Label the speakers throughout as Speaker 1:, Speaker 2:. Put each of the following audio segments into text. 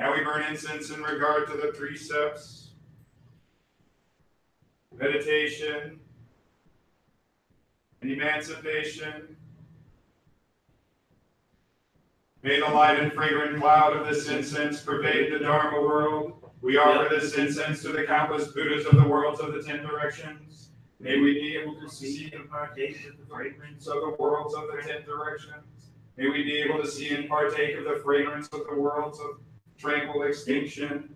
Speaker 1: Now we burn incense in regard to the precepts, meditation, and emancipation. May the light and fragrant cloud of this incense pervade the Dharma world. We offer this incense to the countless Buddhas of the worlds of the 10 directions. May we be able to see and partake of the fragrance of the worlds of the 10 directions. May we be able to see and partake of the fragrance of the worlds of tranquil extinction.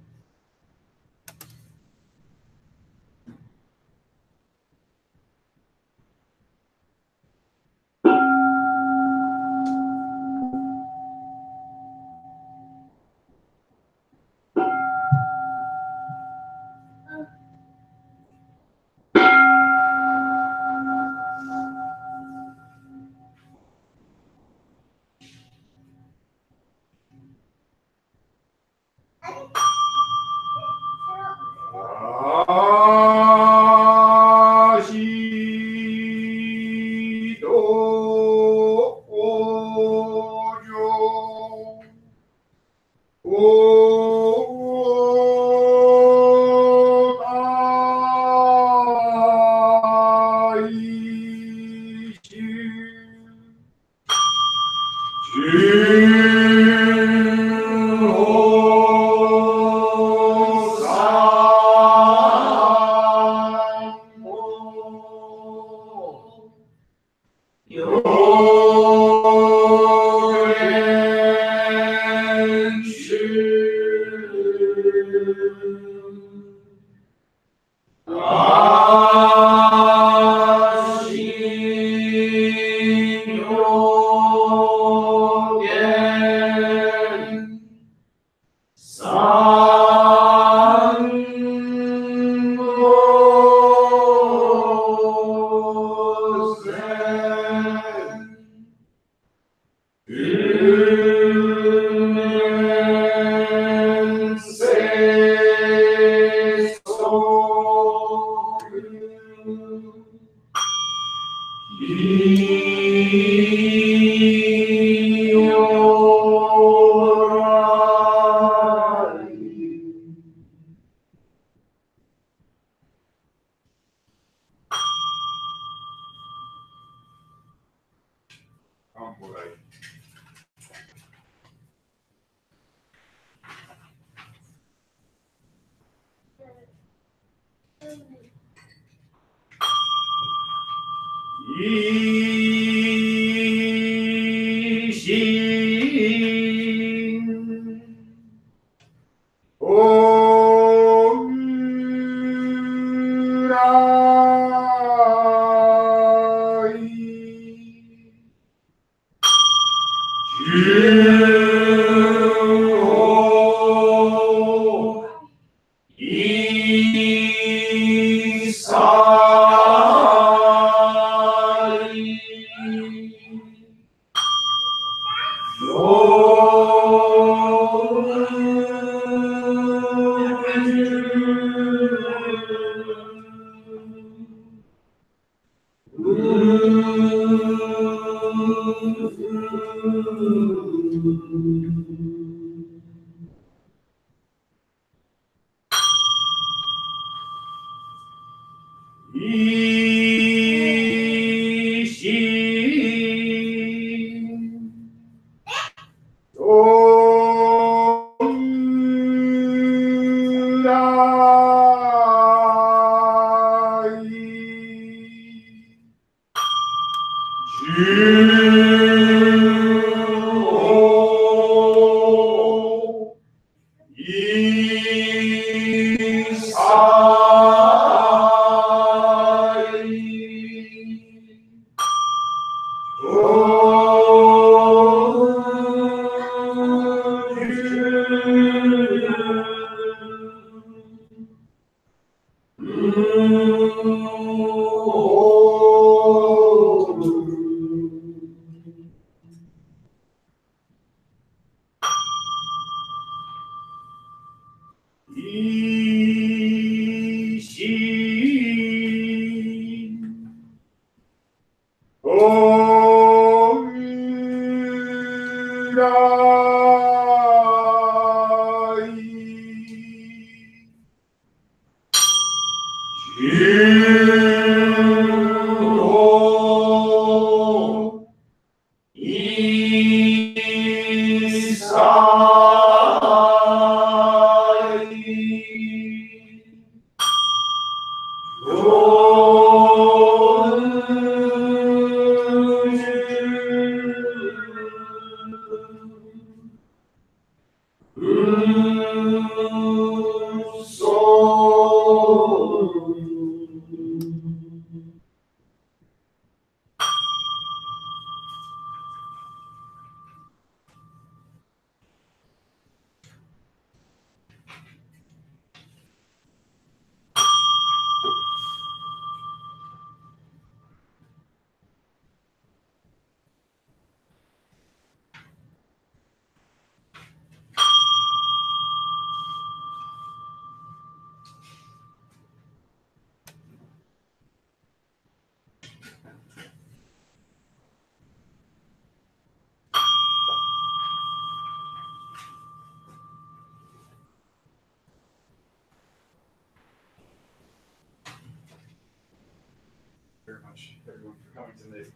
Speaker 1: Very much, everyone, for coming today.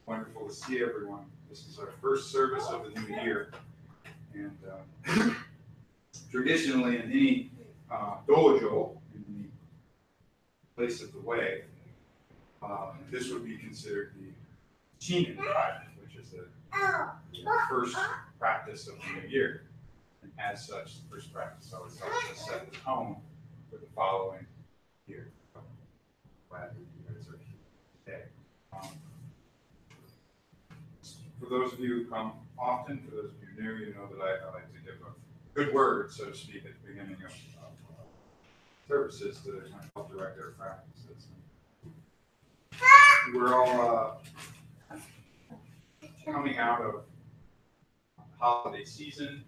Speaker 1: Wonderful to see everyone. This is our first service of the new year, and traditionally, in any dojo, in the place of the way, this would be considered the Shinen, which is the first practice of the new year. And as such, the first practice always helps us set the tone for the following year. Glad that you guys are here today. For those of you who come often, for those of you new, you know that I like to give a good word, so to speak, at the beginning of services to kind of help direct our practices. We're all coming out of holiday season,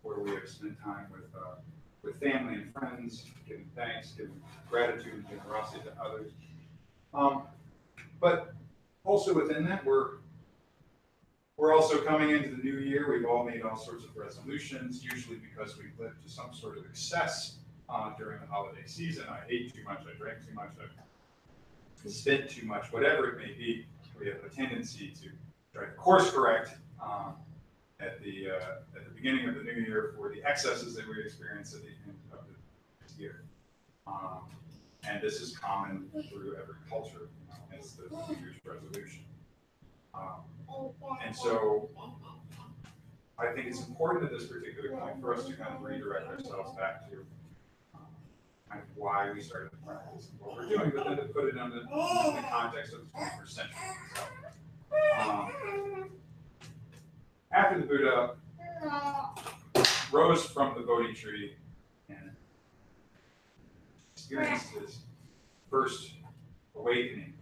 Speaker 1: where we have spent time with family and friends, giving thanks, giving gratitude and generosity to others. But also within that, we're also coming into the new year. We've all made all sorts of resolutions, usually because we've lived to some sort of excess during the holiday season. I ate too much, I drank too much, I spent too much, whatever it may be. We have a tendency to try to course correct at the beginning of the new year for the excesses that we experience at the end of the year. And this is common through every culture. It's the New Year's resolution. And so I think it's important at this particular point for us to kind of redirect ourselves back to kind of why we started the practice and what we're doing, but then to put it in the context of the 21st century. So, after the Buddha rose from the Bodhi tree and experienced his first awakening,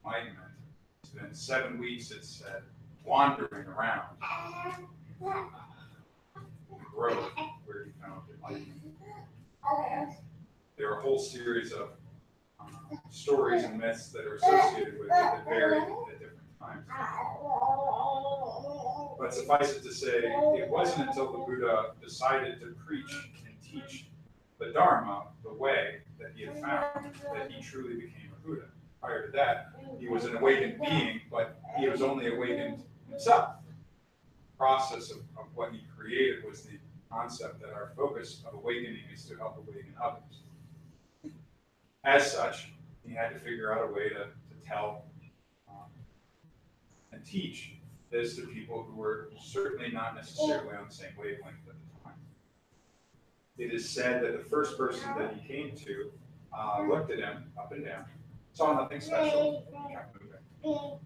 Speaker 1: enlightenment, it's been 7 weeks, it said, wandering around the grove where he found enlightenment. There are a whole series of stories and myths that are associated with it that vary at different times. But suffice it to say, it wasn't until the Buddha decided to preach and teach the Dharma, the way that he had found, that he truly became a Buddha. Prior to that, he was an awakened being, but he was only awakened himself. The process of what he created was the concept that our focus of awakening is to help awaken others. As such, he had to figure out a way to tell and teach this to people who were certainly not necessarily on the same wavelength at the time. It is said that the first person that he came to looked at him up and down, saw nothing special, kept moving.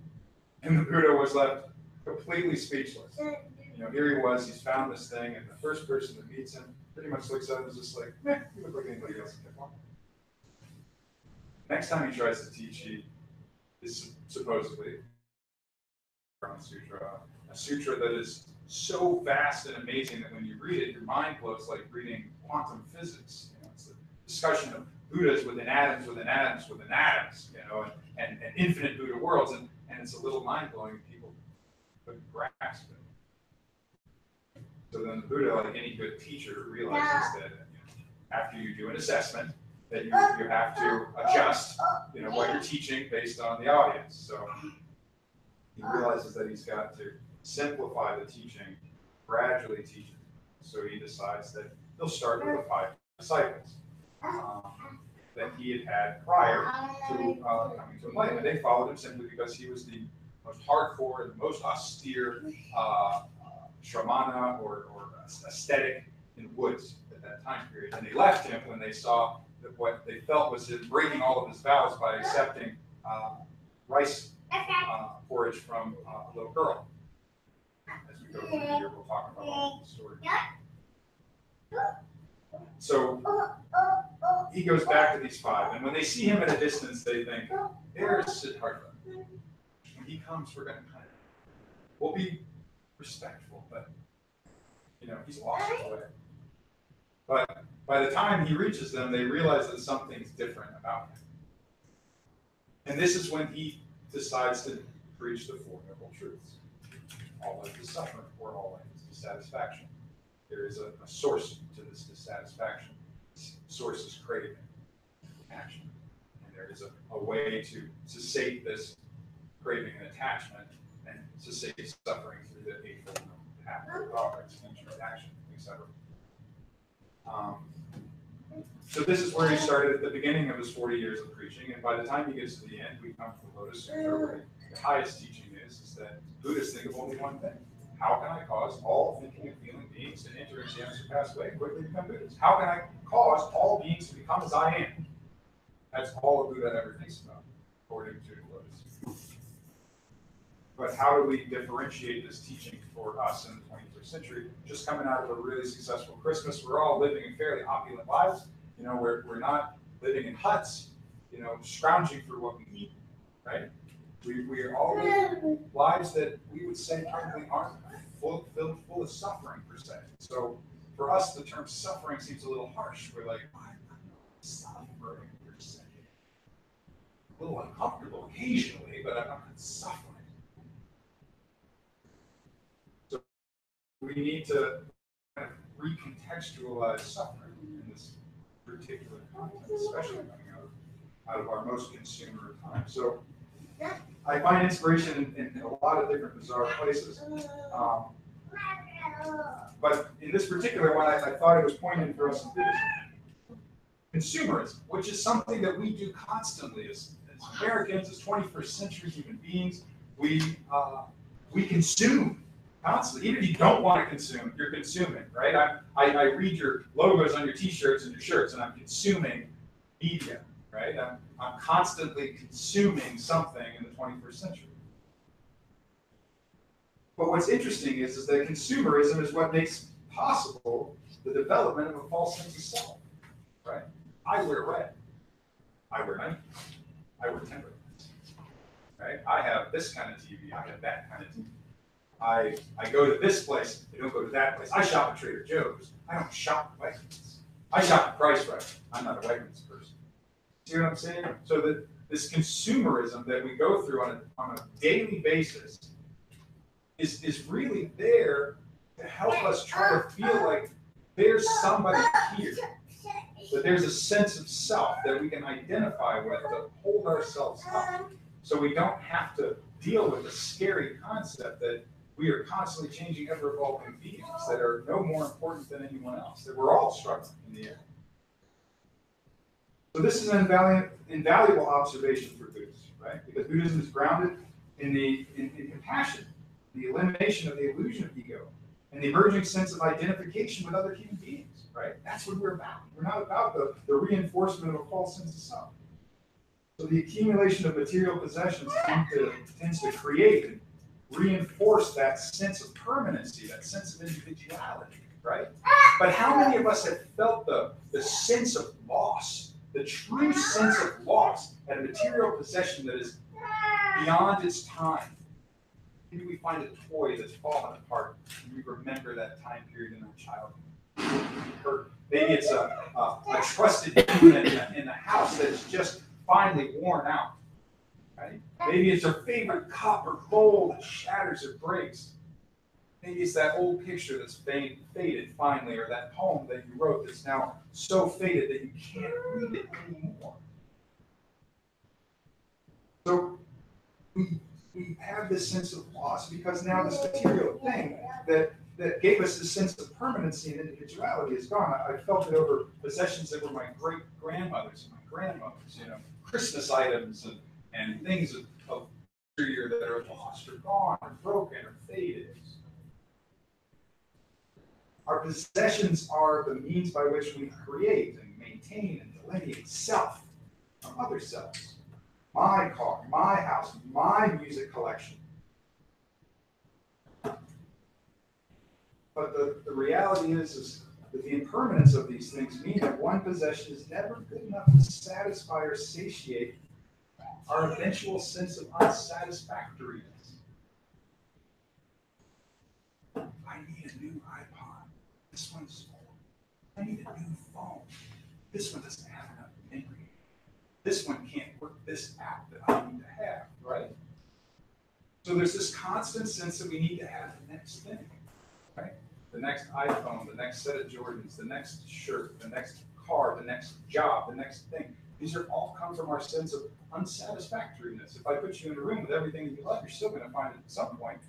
Speaker 1: And the Buddha was left completely speechless. You know, here he was, he's found this thing, and the first person that meets him pretty much looks at him and is just like, meh, you look like anybody else. Next time he tries to teach, he is supposedly from a sutra that is so vast and amazing that when you read it, your mind blows like reading quantum physics. You know, it's a discussion of Buddhas within atoms, within atoms, within atoms, you know, and infinite Buddha worlds, and it's a little mind-blowing. People couldn't grasp it. So then the Buddha, like any good teacher, realizes that after you do an assessment, that you have to adjust, you know, what you're teaching based on the audience. So he realizes that he's got to simplify the teaching, gradually teach it. So he decides that he'll start with the 5 disciples that he had prior to coming to enlightenment. They followed him simply because he was the most hardcore and the most austere shramana or ascetic in the woods at that time period. And they left him when they saw that what they felt was him breaking all of his vows by accepting rice porridge from a little girl. As we go through the year, we'll talk about all the stories. So he goes back to these 5, and when they see him at a distance, they think, there's Siddhartha. When he comes, we're going to we'll be respectful, but, you know, he's lost his way. But by the time he reaches them, they realize that something's different about him. And this is when he decides to preach the 4 Noble Truths. All life is suffering, or all life is dissatisfaction. There is a source to this dissatisfaction. This source is craving, action. And there is a way to cessate this craving and attachment, and cessate suffering through the Eightfold Noble Path of progress, action, etc. So this is where he started at the beginning of his 40 years of preaching, and by the time he gets to the end, we come to the Lotus Sutra, where the highest teaching is that Buddhists think of only one thing. How can I cause all thinking and feeling beings to enter into the unsurpassed way and quickly become Buddhas? How can I cause all beings to become as I am? That's all a Buddha ever thinks about, according to the Lotus Sutra. But how do we differentiate this teaching for us in the 21st century? Just coming out of a really successful Christmas, we're all living in fairly opulent lives. You know, we're not living in huts, you know, scrounging for what we eat, right? We are all living lives that we would say probably aren't filled full of suffering, per se. So for us, the term suffering seems a little harsh. We're like, I'm not suffering, per se. A little uncomfortable occasionally, but I'm not suffering. So we need to kind of recontextualize suffering in this particular context, especially coming out of our most consumer time. So I find inspiration in a lot of different bizarre places. But in this particular one, I thought it was poignant for us in Buddhism. Consumerism, which is something that we do constantly as Americans, as 21st century human beings. We consume constantly. Even if you don't want to consume, you're consuming, right? I read your logos on your T-shirts and your shirts, and I'm consuming media, right? I'm constantly consuming something in the 21st century. But what's interesting is that consumerism is what makes possible the development of a false sense of self, right? I wear red. I wear Nike. I wear Timberland. Right? I have this kind of TV. I have that kind of TV. I go to this place. I don't go to that place. I shop at Trader Joe's. I don't shop at Wegmans. I shop at Price Right. I'm not a Wegmans person. See what I'm saying? So that this consumerism that we go through on a daily basis is really there to help us try to feel like there's somebody here, that there's a sense of self that we can identify with, to hold ourselves up, so we don't have to deal with the scary concept that we are constantly changing, ever-evolving beings that are no more important than anyone else, that we're all struggling in the end. So this is an invaluable observation for Buddhists, right? Because Buddhism is grounded in compassion, the elimination of the illusion of ego, and the emerging sense of identification with other human beings, right? That's what we're about. We're not about the reinforcement of a false sense of self. So the accumulation of material possessions tends to create and reinforce that sense of permanency, that sense of individuality, right? But how many of us have felt the sense of loss, the true sense of loss at a material possession that is beyond its time? Maybe we find a toy that's fallen apart, and we remember that time period in our childhood. Or maybe it's a trusted unit in the house that's just finally worn out. Right? Maybe it's your favorite cup or bowl that shatters or breaks. Maybe it's that old picture that's faded finally, or that poem that you wrote that's now so faded that you can't read it anymore. So we have this sense of loss because now this material thing that gave us this sense of permanency and individuality is gone. I felt it over possessions that were my great-grandmothers and my grandmothers, Christmas items and things of year that are lost or gone or broken or faded. Our possessions are the means by which we create and maintain and delineate self from other selves. My car, my house, my music collection. But the reality is that the impermanence of these things mean that one possession is never good enough to satisfy or satiate our eventual sense of unsatisfactoriness. I need a new iPod. This one's full. I need a new phone. This one doesn't have enough memory. This one can't work this app that I need to have, right? So there's this constant sense that we need to have the next thing, right? The next iPhone, the next set of Jordans, the next shirt, the next car, the next job, the next thing. These are all come from our sense of unsatisfactoriness. If I put you in a room with everything that you love, you're still going to find it at some point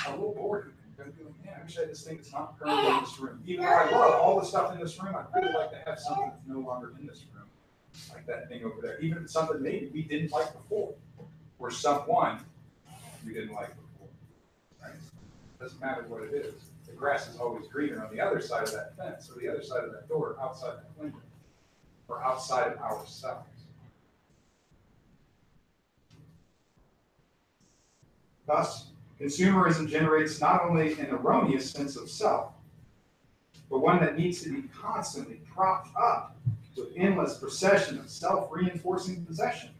Speaker 1: a little bored. You're going to be like, man, I wish I had this thing that's not currently in this room. Even though I love all the stuff in this room, I'd really like to have something that's no longer in this room. Like that thing over there. Even if it's something maybe we didn't like before, or someone we didn't like before. Right? Doesn't matter what it is. The grass is always greener on the other side of that fence, or the other side of that door, outside that window, or outside of ourselves. Thus, consumerism generates not only an erroneous sense of self, but one that needs to be constantly propped up with endless procession of self-reinforcing possessions.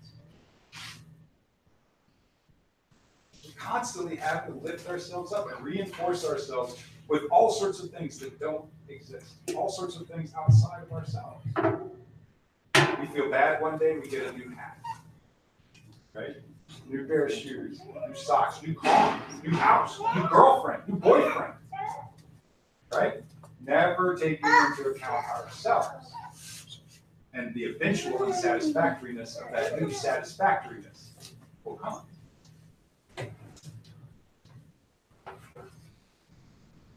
Speaker 1: We constantly have to lift ourselves up and reinforce ourselves with all sorts of things that don't exist, all sorts of things outside of ourselves. We feel bad one day, we get a new hat, right? New pair of shoes, new socks, new car, new house, new girlfriend, new boyfriend, right? Never taking into account ourselves and the eventual unsatisfactoriness of that new satisfactoriness will come.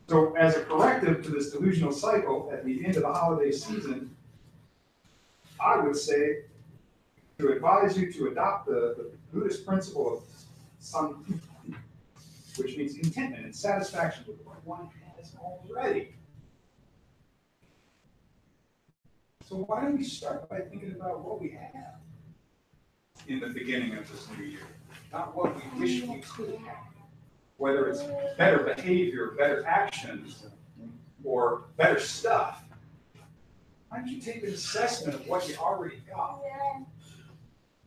Speaker 1: So as a corrective to this delusional cycle, at the end of the holiday season,
Speaker 2: I would say to advise you to adopt the Buddhist principle of santuti, which means contentment and satisfaction with what one has already. So why don't we start by thinking about what we have in the beginning of this new year, not what we wish we could have, whether it's better behavior, better actions, or better stuff. Why don't you take an assessment of what you already got?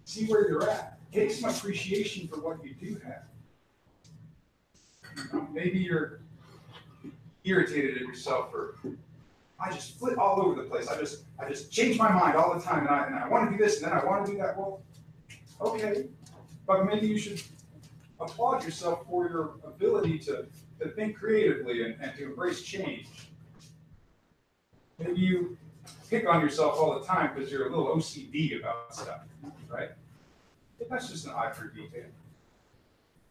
Speaker 2: See where you're at. Take some appreciation for what you do have. Maybe you're irritated at yourself for, I just flit all over the place. I just change my mind all the time, and I want to do this, and then I want to do that. Well, okay, but maybe you should applaud yourself for your ability to think creatively and to embrace change. Maybe you pick on yourself all the time because you're a little OCD about stuff, right? But that's just an eye for detail,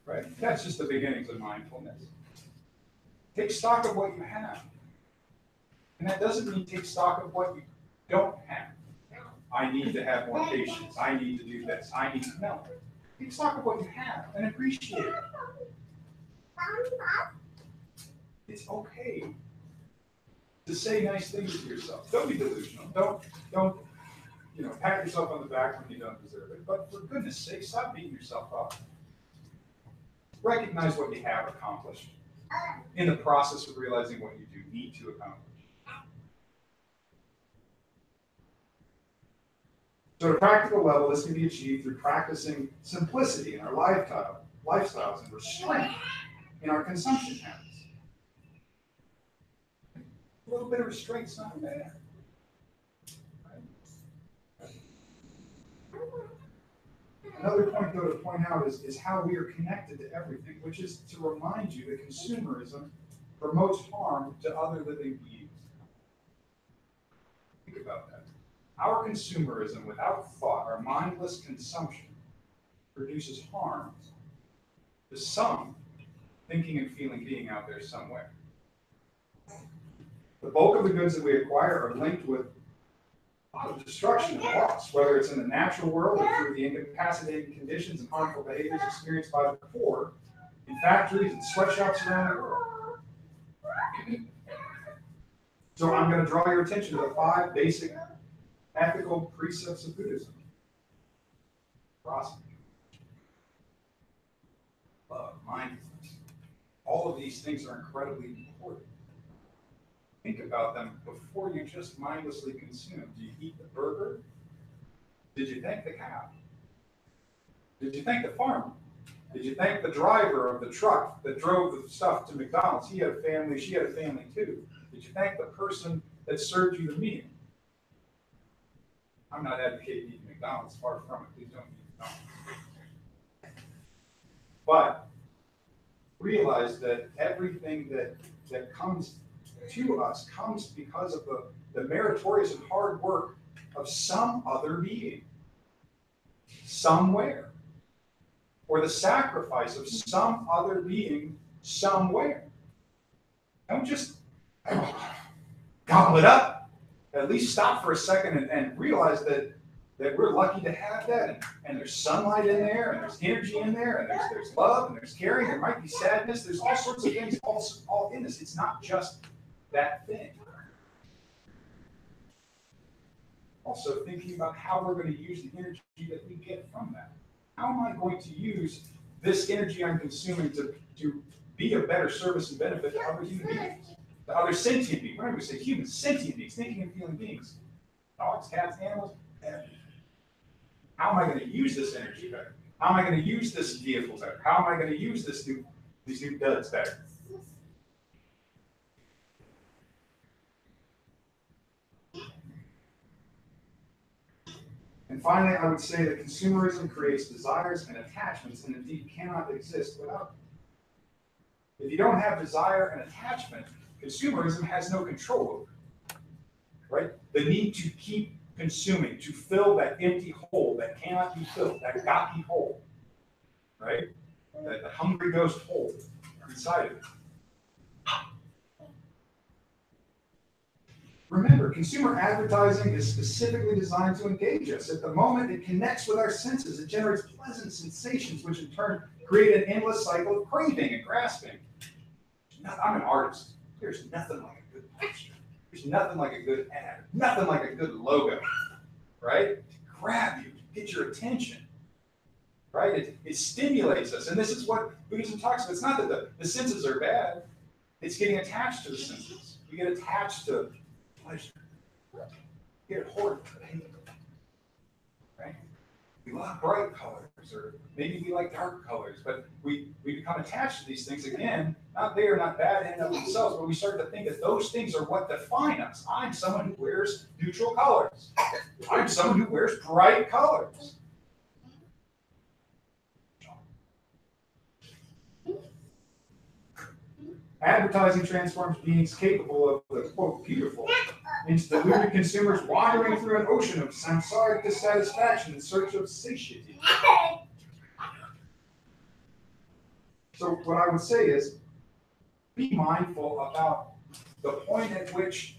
Speaker 2: right? That's just the beginnings of mindfulness. Take stock of what you have. And that doesn't mean take stock of what you don't have. I need to have more patience. I need to do this. I need to know. Take stock of what you have and appreciate it. It's okay to say nice things to yourself. Don't be delusional. Don't pat yourself on the back when you don't deserve it. But for goodness sake, stop beating yourself up. Recognize what you have accomplished in the process of realizing what you do need to accomplish. So at a practical level, this can be achieved through practicing simplicity in our lifestyles and restraint in our consumption habits. A little bit of restraint's not bad. Right? Another point, though, to point out is how we are connected to everything, which is to remind you that consumerism promotes harm to other living beings. Think about that. Our consumerism, without thought, our mindless consumption, produces harm to some thinking and feeling being out there somewhere. The bulk of the goods that we acquire are linked with a lot of destruction and loss, whether it's in the natural world or through the incapacitating conditions and harmful behaviors experienced by the poor in factories and sweatshops around the world. So I'm going to draw your attention to the 5 basic ethical precepts of Buddhism. Prosperity, love, mindfulness. All of these things are incredibly important. Think about them before you just mindlessly consume. Do you eat the burger? Did you thank the cow? Did you thank the farmer? Did you thank the driver of the truck that drove the stuff to McDonald's? He had a family, she had a family too. Did you thank the person that served you the meal? I'm not advocating eating McDonald's, far from it. Please don't eat McDonald's. But realize that everything that comes to us comes because of the meritorious and hard work of some other being, somewhere, or the sacrifice of some other being, somewhere. Don't just gobble it up. At least stop for a second and realize that we're lucky to have that, and there's sunlight in there, and there's energy in there, and there's love, and there's caring, there might be sadness, there's all sorts of things all in this. It's not just that thing. Also thinking about how we're going to use the energy that we get from that. How am I going to use this energy I'm consuming to be of better service and benefit to other human beings, to other sentient beings? Whenever we say humans, sentient beings, thinking and feeling beings, dogs, cats, animals, everything. How am I going to use this energy better? How am I going to use this vehicle better? How am I going to use these new duds better? And finally, I would say that consumerism creates desires and attachments and indeed cannot exist without them. If you don't have desire and attachment, consumerism has no control over it. Right? The need to keep consuming, to fill that empty hole that cannot be filled, that gaping hole. Right? That the hungry ghost hole inside of it. Remember, consumer advertising is specifically designed to engage us. At the moment, it connects with our senses. It generates pleasant sensations, which in turn create an endless cycle of craving and grasping. I'm an artist. There's nothing like a good poster. There's nothing like a good ad. Nothing like a good logo, right? To grab you, to get your attention, right? It stimulates us. And this is what Buddhism talks about. It's not that the senses are bad. It's getting attached to the senses. We get attached to pleasure. We get hoarded to pain, right? We love bright colors, or maybe we like dark colors, but we become attached to these things again. Not they are not bad in and of themselves, but we start to think that those things are what define us. I'm someone who wears neutral colors. I'm someone who wears bright colors. Advertising transforms beings capable of the, quote, beautiful into deluded consumers wandering through an ocean of samsaric dissatisfaction in search of satiety. So what I would say is, be mindful about the point at which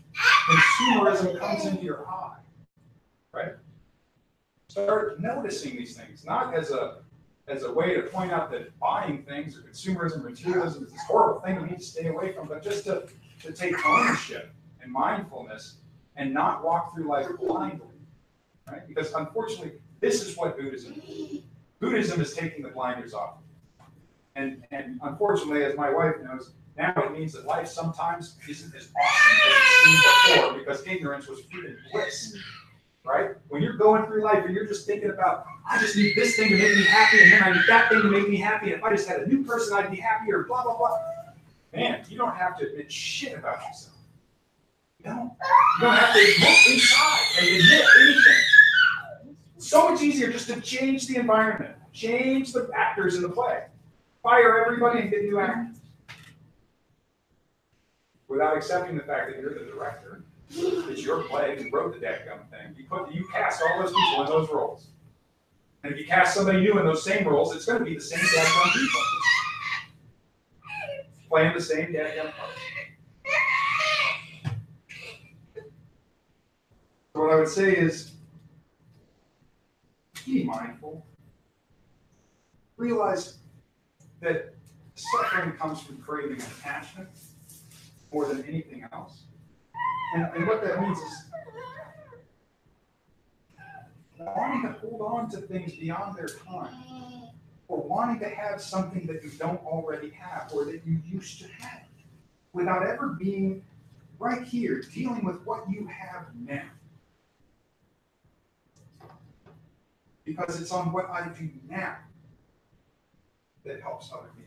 Speaker 2: consumerism comes into your eye, right? Start noticing these things, not as a way to point out that buying things or consumerism, materialism is this horrible thing we need to stay away from, but just to take ownership and mindfulness and not walk through life blindly, right? Because unfortunately, this is what Buddhism is. Buddhism is taking the blinders off. And unfortunately, as my wife knows, now it means that life sometimes isn't as awesome as it seemed before because ignorance was freaking bliss. Right? When you're going through life and you're just thinking about, I just need this thing to make me happy, and then I need that thing to make me happy, and if I just had a new person, I'd be happier, blah, blah, blah. Man, you don't have to admit shit about yourself. You don't. You don't have to look inside and admit anything. It's so much easier just to change the environment, change the actors in the play, fire everybody and get new actors. Without accepting the fact that you're the director. It's your play. You wrote the dadgum thing. You cast all those people in those roles. And if you cast somebody new in those same roles, it's going to be the same dadgum people. Playing the same dadgum parts. So what I would say is, be mindful. Realize that suffering comes from craving and attachment more than anything else. And what that means is wanting to hold on to things beyond their time, or wanting to have something that you don't already have, or that you used to have, without ever being right here, dealing with what you have now. Because it's on what I do now that helps other people.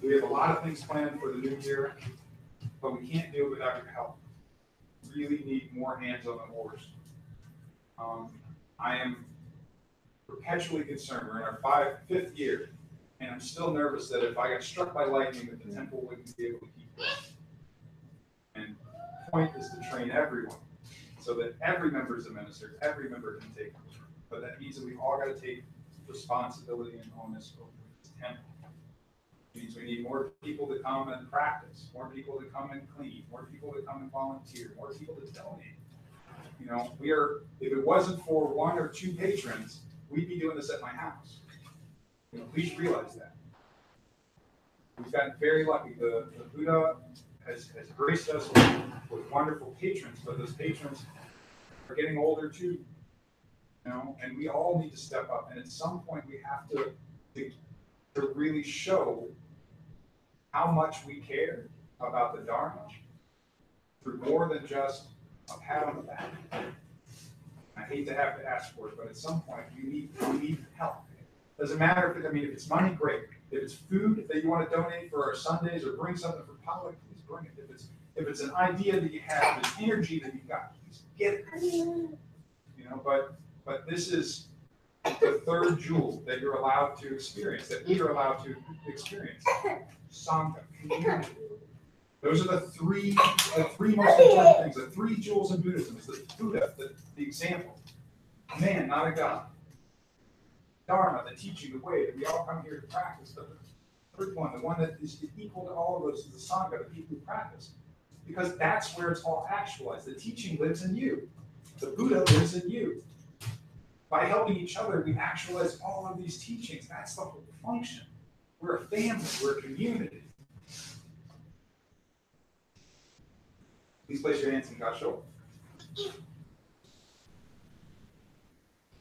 Speaker 2: We have a lot of things planned for the new year, but we can't do it without your help. We really need more hands on the oars. I am perpetually concerned. We're in our fifth year, and I'm still nervous that if I got struck by lightning, that the temple wouldn't be able to keep going. And the point is to train everyone so that every member is a minister, every member can take it. But that means that we all got to take responsibility and onus over this temple. It means we need more people to come and practice, more people to come and clean, more people to come and volunteer, more people to donate. You know, if it wasn't for one or two patrons, we'd be doing this at my house. You know, please realize that. We've gotten very lucky. The Buddha has graced us with wonderful patrons, but those patrons are getting older too. You know, and we all need to step up. And at some point, we have to really show how much we care about the Dharma through more than just a pat on the back. I hate to have to ask for it, but at some point you need help. Doesn't matter if it's money, great. If it's food that you want to donate for our Sundays or bring something for public, please bring it. If it's an idea that you have, this energy that you've got, please get it. You know, but this is the third jewel that you're allowed to experience, that we are allowed to experience. Sangha, community. Those are the three most important things. The three jewels in Buddhism is the Buddha, the example. A man, not a God. Dharma, the teaching, the way that we all come here to practice. But the third one, the one that is equal to all of those, is the Sangha, the people who practice. Because that's where it's all actualized. The teaching lives in you. The Buddha lives in you. By helping each other, we actualize all of these teachings. That's the whole function. We're a family. We're a community. Please place your hands in Gassho.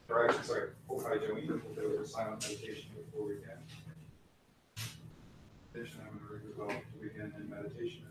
Speaker 2: Or actually, sorry, Okai Join. We'll do a silent meditation before we begin. I'm going to begin in meditation.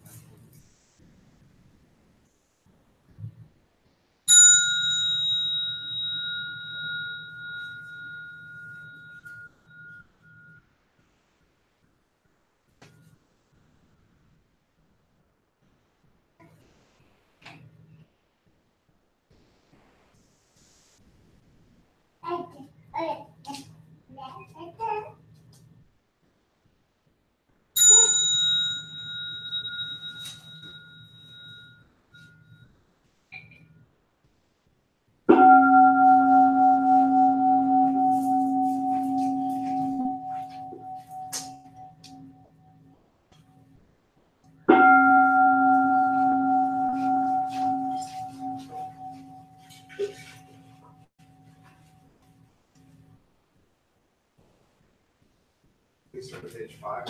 Speaker 2: Please turn to page 5.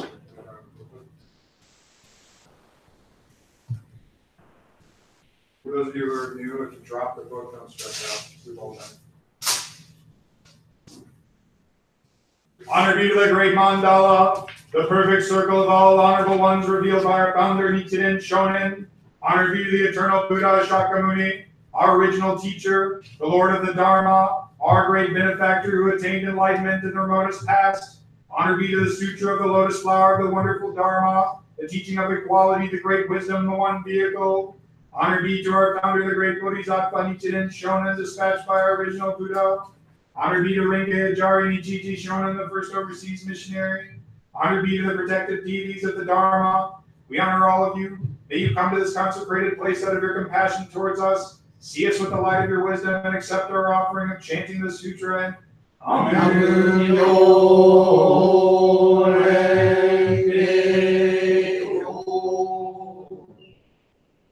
Speaker 2: For those of you who are new, if you drop the book, don't stress out. We've all done it. Honor be to the great mandala, the perfect circle of all honorable ones revealed by our founder Nichiren Shonin. Honor be to the eternal Buddha Shakyamuni, our original teacher, the Lord of the Dharma, our great benefactor who attained enlightenment in the remotest past. Honor be to the Sutra of the Lotus Flower of the wonderful Dharma, the teaching of equality, the great wisdom, the one vehicle. Honor be to our founder, the great Bodhisattva Nichiren Shonin, dispatched by our original Buddha. Honor be to Rinke Ajari Nichichi Shonin, the first overseas missionary. Honor be to the protective deities of the Dharma. We honor all of you. May you come to this consecrated place out of your compassion towards us. See us with the light of your wisdom and accept our offering of chanting the sutra and Amen.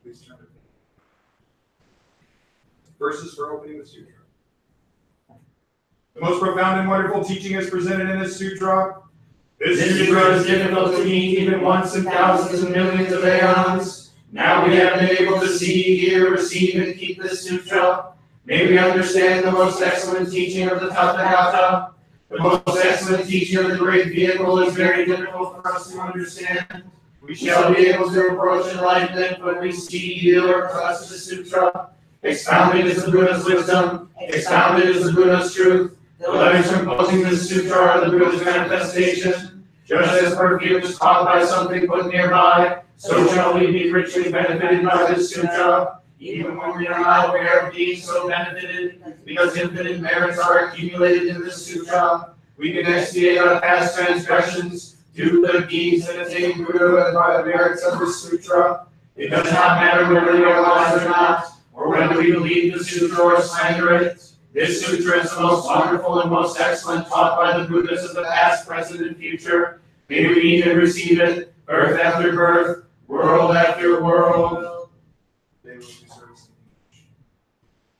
Speaker 2: Please turn to verses for opening the sutra. The most profound and wonderful teaching is presented in this sutra.
Speaker 3: This sutra is difficult to meet even once in thousands and millions of aeons. Now we have been able to see, hear, receive, and keep this sutra. May we understand the most excellent teaching of the Tathagata. The most excellent teaching of the great vehicle is very difficult for us to understand. We shall be able to approach enlightenment when we see, hear, or touch the sutra. Expounded is the Buddha's wisdom, expounded is the Buddha's truth. The letters composing this sutra are the Buddha's manifestation. Just as perfume is caught by something put nearby, so shall we be richly benefited by this sutra, even when we are not aware of being so benefited, because infinite merits are accumulated in this sutra. We can expiate our past transgressions, do good deeds, and attain Buddha by the merits of this sutra. It does not matter whether we are wise or not, or whether we believe the sutra or slander it. This sutra is the most wonderful and most excellent taught by the Buddhas of the past, present, and future. May we meet and receive it, birth after birth, world after world.
Speaker 2: They will be servicing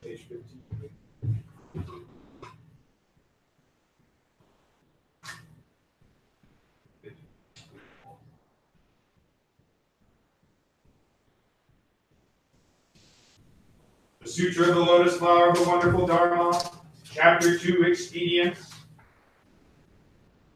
Speaker 2: page 15.
Speaker 1: The Sutra of the Lotus Flower of the Wonderful Dharma, Chapter 2, Expedience.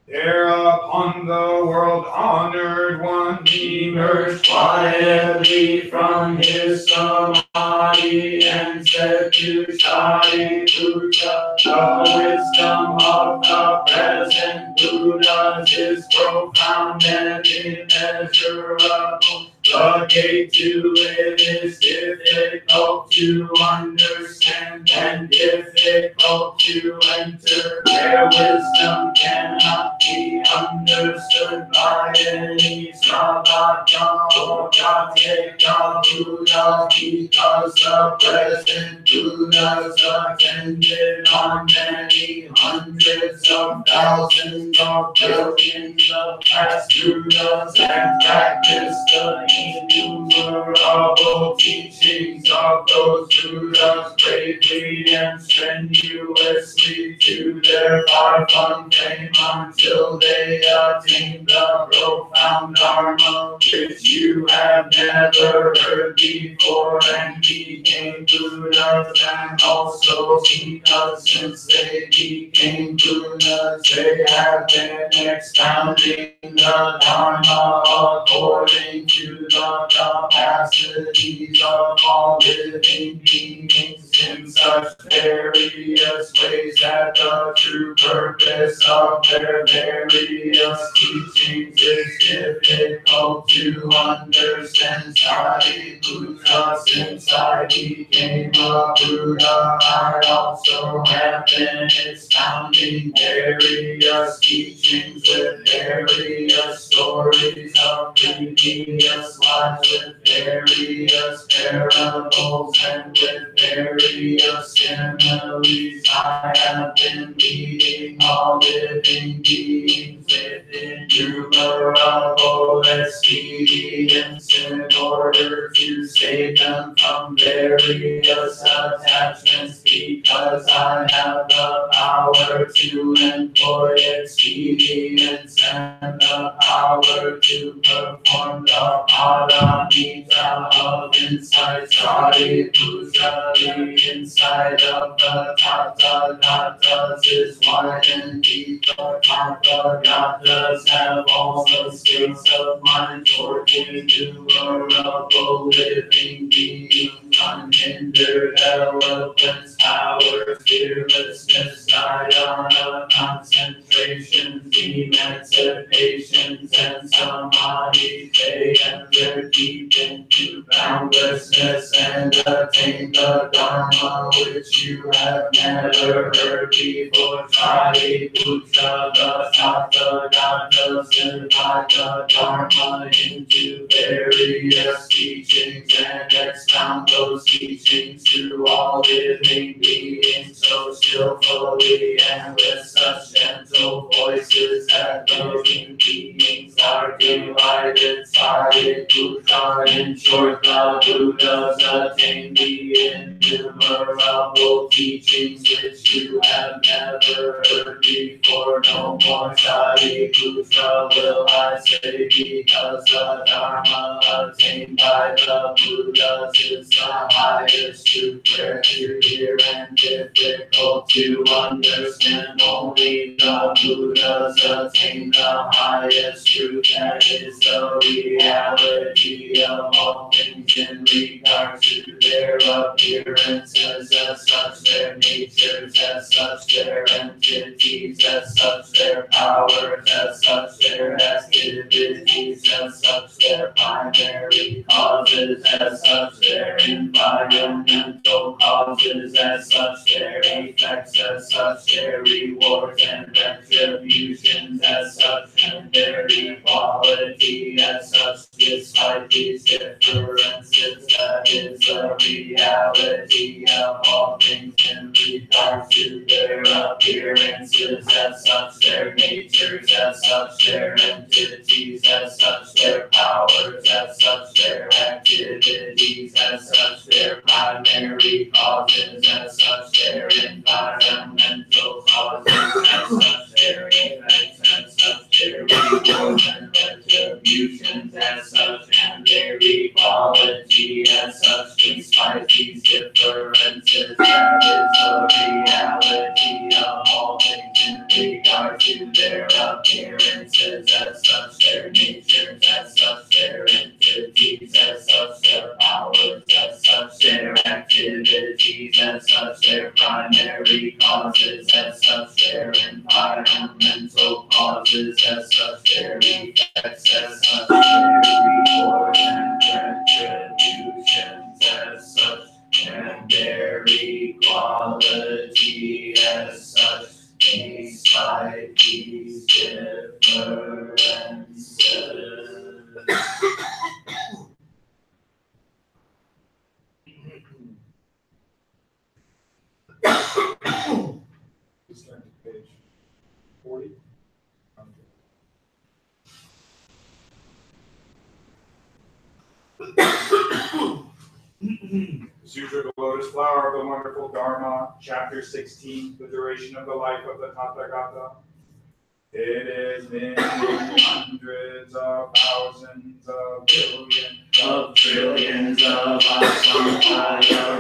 Speaker 1: There upon the world honored one emerged
Speaker 3: Quietly from his samadhi and said to Sariputta, the wisdom of the present Buddhas is profound and immeasurable. The gate to it is difficult to understand and difficult to enter. Their wisdom cannot be understood. understood by any Sravaka or Kateka Buddha, because the present Buddhas attended on many hundreds of thousands of billions of past Buddhas and practiced the innumerable teachings of those Buddhas bravely and strenuously to their far-flung fame until they attained the profound Dharma which you have never heard before and became Buddhas, and also because since they became Buddhas they have been expounding the Dharma according to the capacities of all living beings in such various ways that the true purpose of their various teachings is difficult to understand. Sariputta, since I became a Buddha, I also have been expounding various teachings with various stories of previous lives, with various parables and with various similes. I have been leading all living beings with innumerable expedients in order to save them from various attachments, because I have the power to employ expedients and the power to perform the paramita of insight. Sariputta, the inside of the Tathagatas is wide and deep. The Tathagatas have all the states of mind for innumerable living beings, unhindered eloquence, power, fearlessness, dhyana, concentration, emancipations, and samadhi. They enter deep into boundlessness and attain the Dharma which you have never heard before. Sariputta, the Tathagatas divide the Dharma into various teachings and expound those teachings to all living beings so skillfully and with such gentle voices that the living beings are delighted. Sariputta, in short, the Buddhas attain the innumerable teachings which you have never heard before. No more Sariputta will I say, because the Dharma attained by the Buddhas is the highest truth, rare to hear and difficult to understand. Only the Buddhas attain the highest truth, that is the reality of all things in regard to their appearances, as such their natures, as such their entities, as such their powers, as such their activities, as such their primary causes, as such their environmental causes, as such their effects, as such their rewards and retributions, as such and their equality, as such despite these differences. That is the reality of all things in regard to their appearances, as such their natures, as such their entities, as such their powers, as such their activities, as such their primary causes, as such their environmental causes, as such their effects, as such their rewards and retributions, as such and their equality, as such despite these differences. That is the reality of all things in regard to their appearances, as such their natures, as such their entities, as such their powers, as such their activities, as such their primary causes, as such their environmental causes, as such their effects, as such their rewards and retributions, as such and their equality, as such despite these differences.
Speaker 1: Sutra of the Lotus Flower of the Wonderful Dharma, Chapter 16, the duration of the life of the Tathagata. It has been hundreds of thousands of
Speaker 3: trillions of asankaya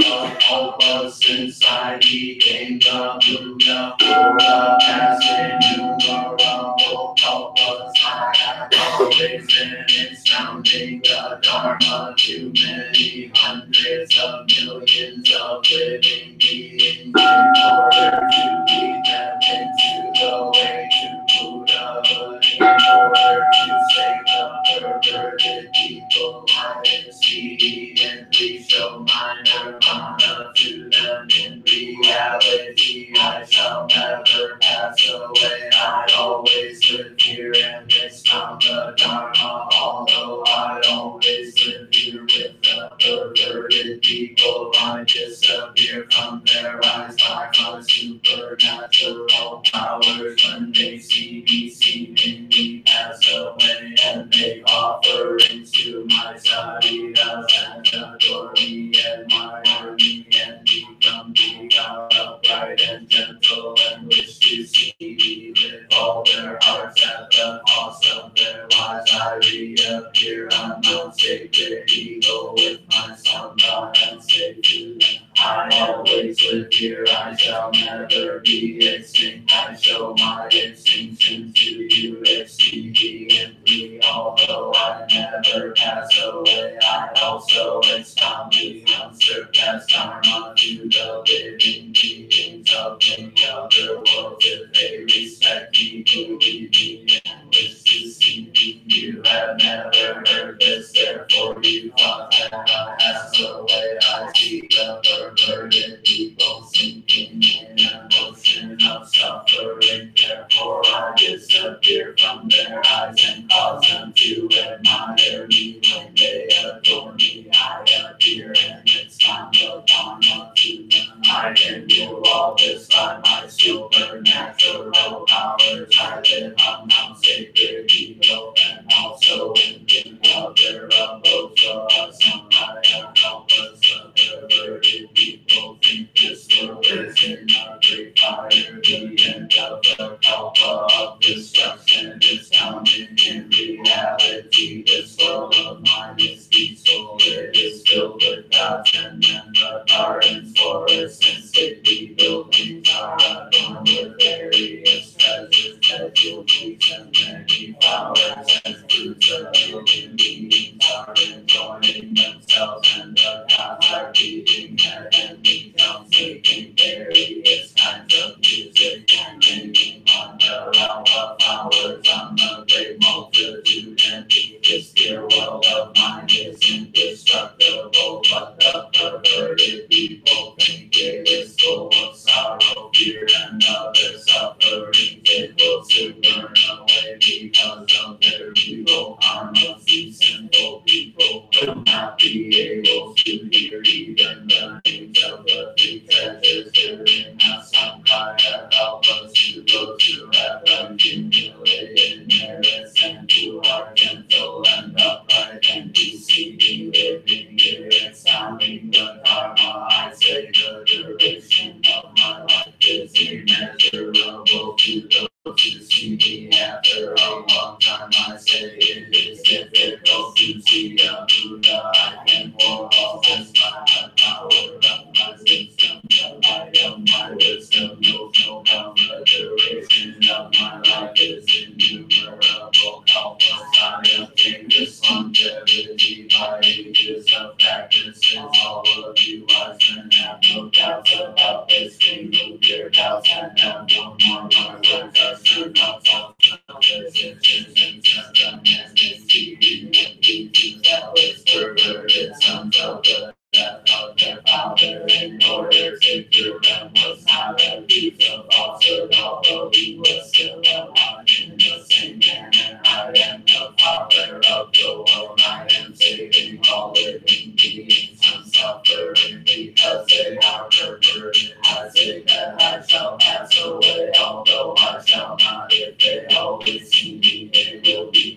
Speaker 3: since I became the Buddha for the past innumerable kalpas. I have always been expounding the Dharma to many hundreds of millions of living beings in order to lead them into the way to Buddhahood, in order to save the perverted people. I expediently show my nirvana to them. In reality, I shall never pass away. I always live here and expound the Dharma, although I always live here with the perverted people. I disappear from their eyes by my supernatural powers. When they see me seemingly pass away and make offerings to my saridas and adore me, admire me, and become devout, upright, and gentle, and wish to see me with all their hearts at the cost of their lives. I reappear on Mount Sacred Eagle with my sangha and say to them, I always live here, I shall never be extinct. I show my extinction to you expediently, although I never pass away. I also expound the unsurpassed Dharma to the living beings of many other worlds. If they respect me, believe me, and wish to see me, you have never heard this, therefore you thought that I passed away. I see the perverted people sinking in an ocean of suffering, therefore I disappear from their eyes and cause them to admire me. When they adore me, I appear and expound the Dharma to them. I can do all this by my supernatural powers. I live on Mount Sacred Eagle and also in the other abodes of Asankaya Kalpas. The perverted people think this world is in a great fire. The end of the kalpa of destruction is coming. In reality, this world of mine is peaceful. It is filled with gods and men. The gardens, forests, and stately buildings are adorned with various treasures, casualties, and many flowers and fruits. The living beings are enjoying themselves, and the gods are beating heavenly drums, making various kinds of music and making wonder out of flowers on the great multitude. And this dear world of mine is indestructible, but the perverted people think it is full of sorrow, fear, and other suffering. It will soon burn away because of their evil karmas. These sinful people will not be able to hear even the names of the three treasures herein. Asankaya help us to those who have accumulated merits and who are gentle and upright, and who see me living here expounding the Dharma. I say the duration of my life is immeasurable to those who see me after a long time. I say it is difficult to see a Buddha. I can pour all this by the power of my wisdom. The light of my wisdom knows no bound. The duration of my life is innumerable kalpas. I obtained this longevity by ages of practices. All of you wise men have no doubts about this. Remove your doubts and have no more. My words are true, not false. Positions and sentiments, deceiving and teaching zealous perverted sons of the death of their father, in order to cure them was not a piece of falsehood, although he was still alive. In the same manner, I am the father of the world. I am saving all living beings from suffering because they are perverted. I say that I shall pass away, although I shall not. If they always see me, they will be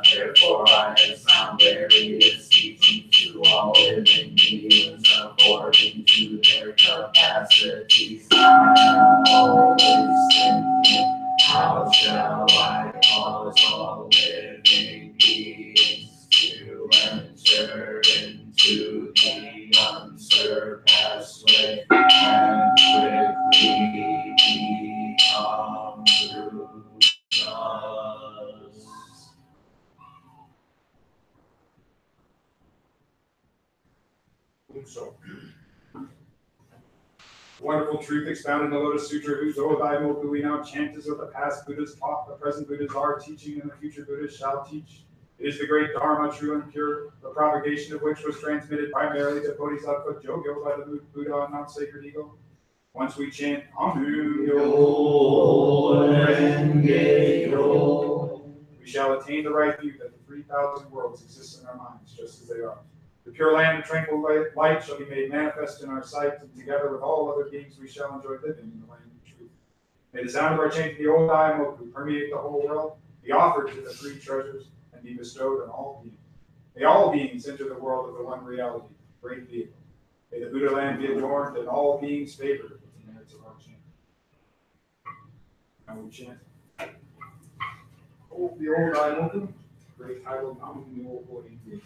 Speaker 3: Therefore I have found various teachings to all living beings according to their capacities. I am always thinking, how shall I cause all living beings to enter into the unsurpassed way and quickly become us?
Speaker 1: So, wonderful truth expounded in the Lotus Sutra, whose Odai Moku we now chant is what the past Buddhas taught, the present Buddhas are teaching, and the future Buddhas shall teach. It is the great Dharma, true and pure, the propagation of which was transmitted primarily to Bodhisattva Jogyo by the Buddha on Mount Sacred Eagle. Once we chant Amu Renge Yo, we shall attain the right view that the 3,000 worlds exist in our minds just as they are. The pure land of tranquil light shall be made manifest in our sight, and together with all other beings we shall enjoy living in the land of truth. May the sound of our chanting the Odai Moku permeate the whole world, be offered to the three treasures, and be bestowed on all beings. May all beings enter the world of the one reality, great vehicle. May the Buddha land be adorned and all beings favored with the merits of our chant. Now we chant. Oh, the Odai Moku, great title, Namu Renge Yo.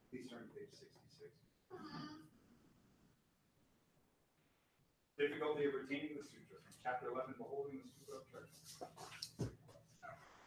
Speaker 2: Please turn to page 66. Difficulty of retaining the sutra. Chapter 11, beholding the sutra of treasure.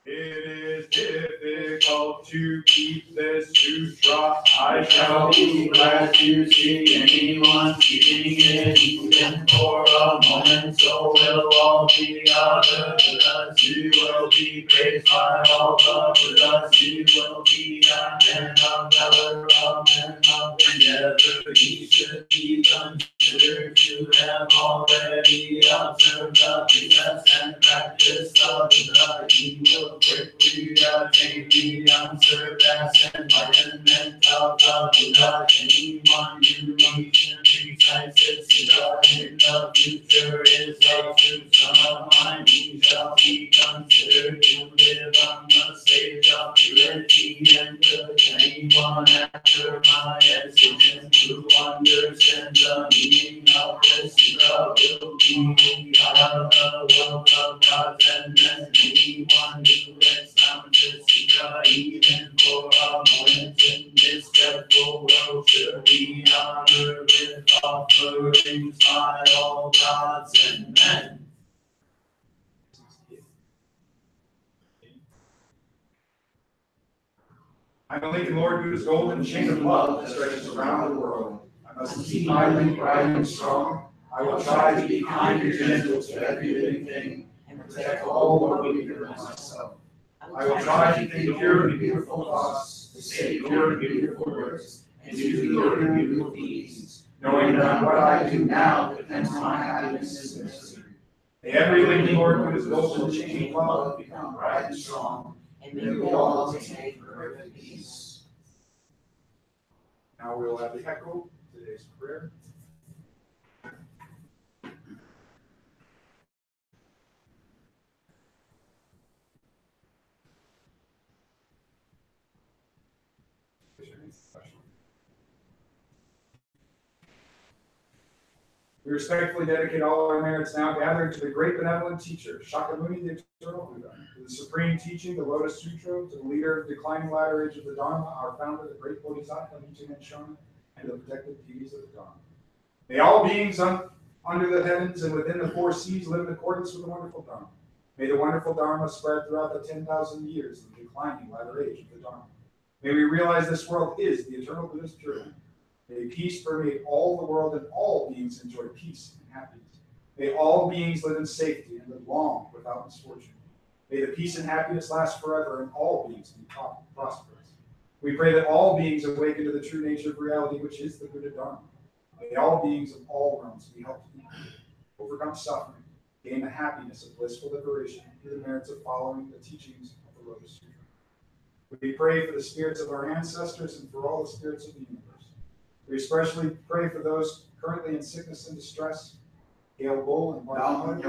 Speaker 1: It is difficult to keep this sutra. I shall be glad to see anyone keeping it even for a moment. So will all the other Buddhas. You will be praised by all the Buddhas. You will be a man of valor, a man of endeavor. You should be considered to have already observed the precepts and practice of Buddha. You will quickly attain the unsurpassed enlightenment of the Buddha. Anyone who reads and recites this Buddha in the future is a true son of mine. He shall be considered to live on the stage of purity and good. Anyone after my excitation who understands the meaning of this Buddha will be out of the world of gods and men. Anyone who expounds this Buddha even for a moment in this dreadful world should be honored with offerings by all gods and men.
Speaker 2: I believe in Lord Buddha's golden chain of love that stretches around the world. I must
Speaker 3: Keep my link bright and strong. I will try to be kind and gentle to every living thing and protect all who are weaker than myself. I will try to think pure and beautiful thoughts, to say pure and beautiful words, and to do pure and beautiful deeds, knowing that what I do now depends on my happiness and misery.
Speaker 2: May every living Lord Buddha's golden chain of love
Speaker 3: become bright and strong, and may we all attain perfect peace.
Speaker 2: Now we will have the echo of today's prayer. We respectfully dedicate all our merits now gathering to the great benevolent teacher, Shakyamuni, the eternal Buddha, to the supreme teaching, the Lotus Sutra, to the leader of the declining ladder age of the Dharma, our founder, the great Bodhisattva, Nichiren Shona, and the protective deities of the Dharma. May all beings under the heavens and within the four seas live in accordance with the wonderful Dharma. May the wonderful Dharma spread throughout the 10,000 years of the declining ladder age of the Dharma. May we realize this world is the eternal Buddha's purity. May peace permeate all the world and all beings enjoy peace and happiness. May all beings live in safety and live long without misfortune. May the peace and happiness last forever and all beings be prosperous. We pray that all beings awaken to the true nature of reality, which is the Buddha Dharma. May all beings of all realms be helped equally, overcome suffering, gain the happiness of blissful liberation through the merits of following the teachings of the Lotus Sutra. We pray for the spirits of our ancestors and for all the spirits of the universe. We especially pray for those currently in sickness and distress, Gail Bull and Barbara Hardwick.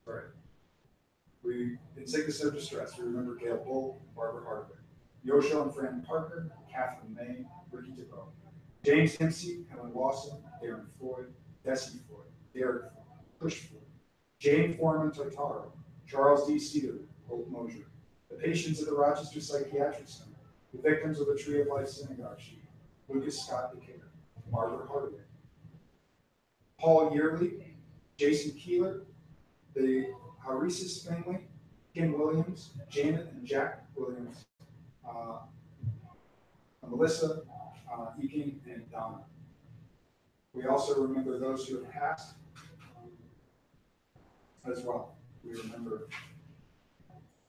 Speaker 2: Right. We, in sickness or distress, we remember Gail Bull and Barbara Hardwick, Yosho and Fran Parker, Catherine May, Ricky DeVoe, James Hempsey, Helen Lawson, Darren Floyd, Bessie Floyd, Derek Floyd, Push Floyd, Jane Foreman Tartaro, Charles D. Cedar, Holt Mosier, the patients of the Rochester Psychiatric Center, the victims of the Tree of Life Synagogue Sheet, Lucas Scott Decatur, Margaret Hardwick, Paul Yearley, Jason Keeler, the Harisis family, Kim Williams, Janet and Jack Williams, Melissa, Eakin, and Donna. We also remember those who have passed as well.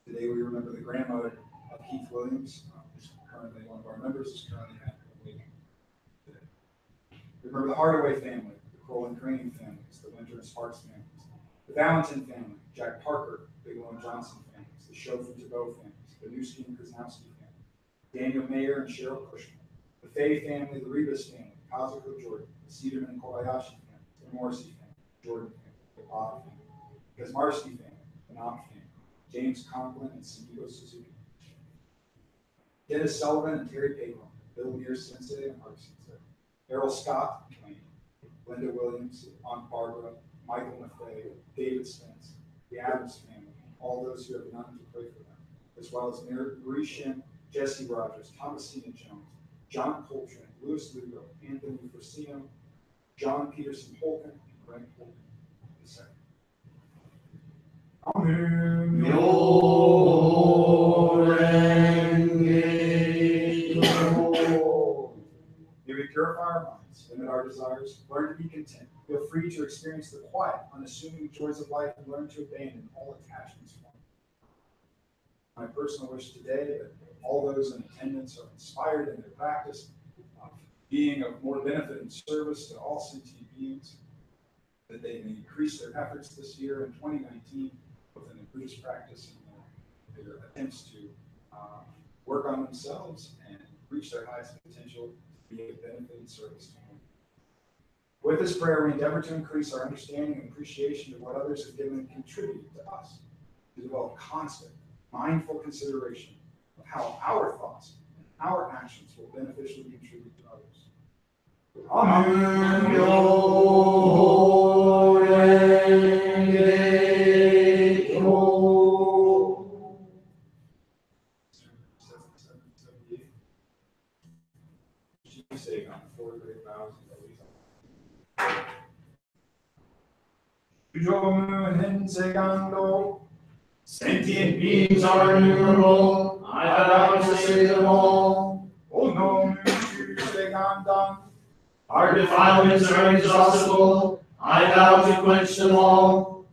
Speaker 2: Today we remember the grandmother of Keith Williams, who's currently one of our members, is currently at the wake today. We remember the Hardaway family, the Kroll and Crane families, the Winter and Sparks families, the Valentin family, Jack Parker, Bigelow and Johnson families, the Schoaf and DeVoe families, the Newski and Krasnowski family, Daniel Mayer and Cheryl Cushman, the Fay family, the Rebus family, Kazuko Jordan, the Cedarman and Kobayashi family, the Morrissey family, Jordan family, the Bob family, the Kazmarsky family, the Knopf family, James Conklin and Sugio Suzuki, Dennis Sullivan and Terry Paglin, Bill Mears Sensei and Mark Sensei, Errol Scott, Linda Williams, Aunt Barbara, Michael Maffei, David Spence, the Adams family, all those who have none to pray for them, as well as Marie Shin, Jesse Rogers, Thomasina Jones, John Coltrane, Louis Lugo, Anthony Frosino, John Peterson Holken, and Brent Holken II. Amen. May we purify our minds, limit our desires, learn to be content, feel free to experience the quiet, unassuming joys of life, and learn to abandon all attachments from it. My personal wish today that all those in attendance are inspired in their practice of being of more benefit and service to all sentient beings, that they may increase their efforts this year in 2019 with an increased practice in their attempts to work on themselves and reach their highest potential to be of benefit and service to them. With this prayer, we endeavor to increase our understanding and appreciation of what others have given and contributed to us, to develop constant, mindful consideration of how our thoughts and our actions will beneficially contribute to others. Amen.
Speaker 3: Sentient beings are innumerable. I vow to save them all. Our defilements are inexhaustible. I vow to quench them all.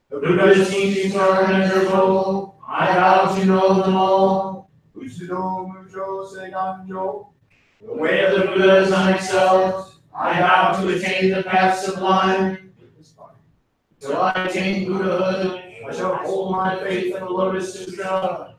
Speaker 3: The Buddha's teachings are immeasurable. I vow to know them all. The way of the Buddha is unexcelled. I vow to attain the path sublime. Till I attain Buddhahood, I shall hold my faith in the Lotus Sutra.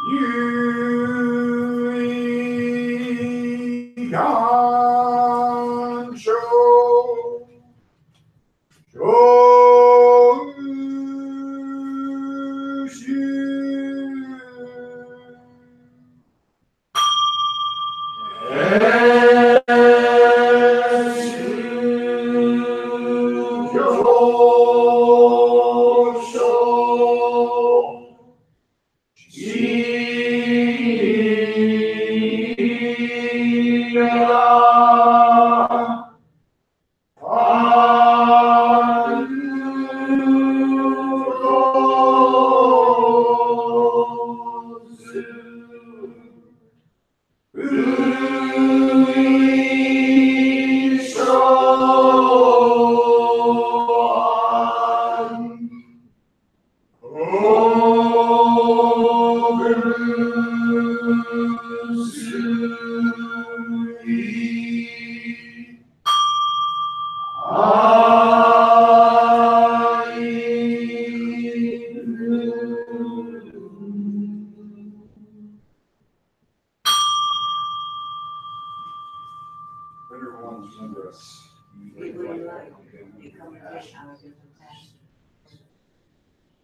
Speaker 2: Shoeizan show. Remember us.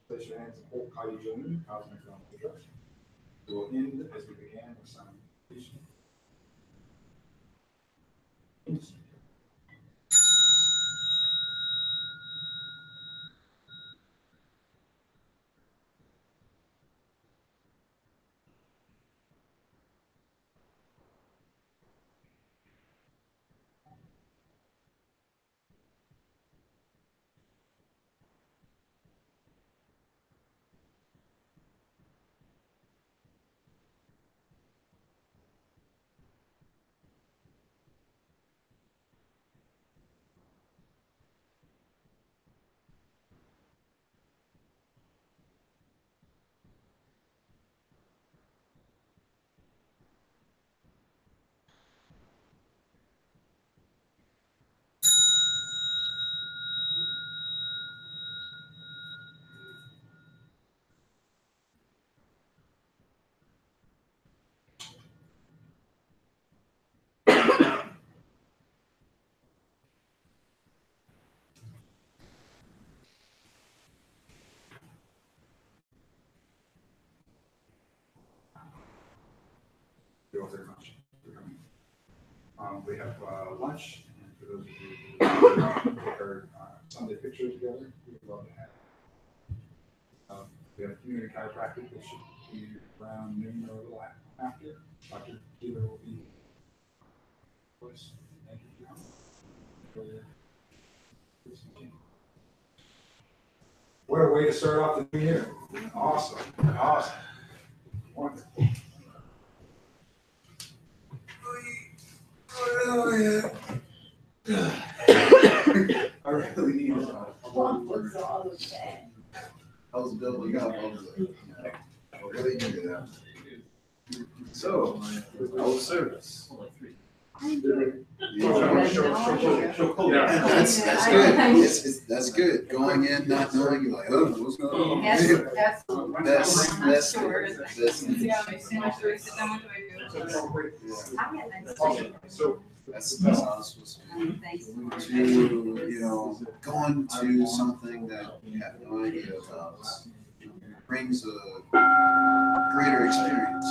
Speaker 2: Place your hands and hold Kaijun, cosmic realm of the trust. We will end as we began with salutation. Thank you all very much for coming. We have lunch, and for those of you who take our Sunday pictures together, we would love to have. We have a community chiropractic that should be around noon or a little after. Dr. Keeler will be. Thank you for your What a way to start off the new year. Awesome. Awesome. Wonderful. Oh, yeah. I really need it.
Speaker 4: How's the bill you got? I really needed that. So, how was service?
Speaker 2: That's
Speaker 4: good. That's good. Going in not knowing, you're like, oh, what's going on?
Speaker 5: That's
Speaker 4: good. That's honest. To, going to something that you have no idea about brings a greater experience.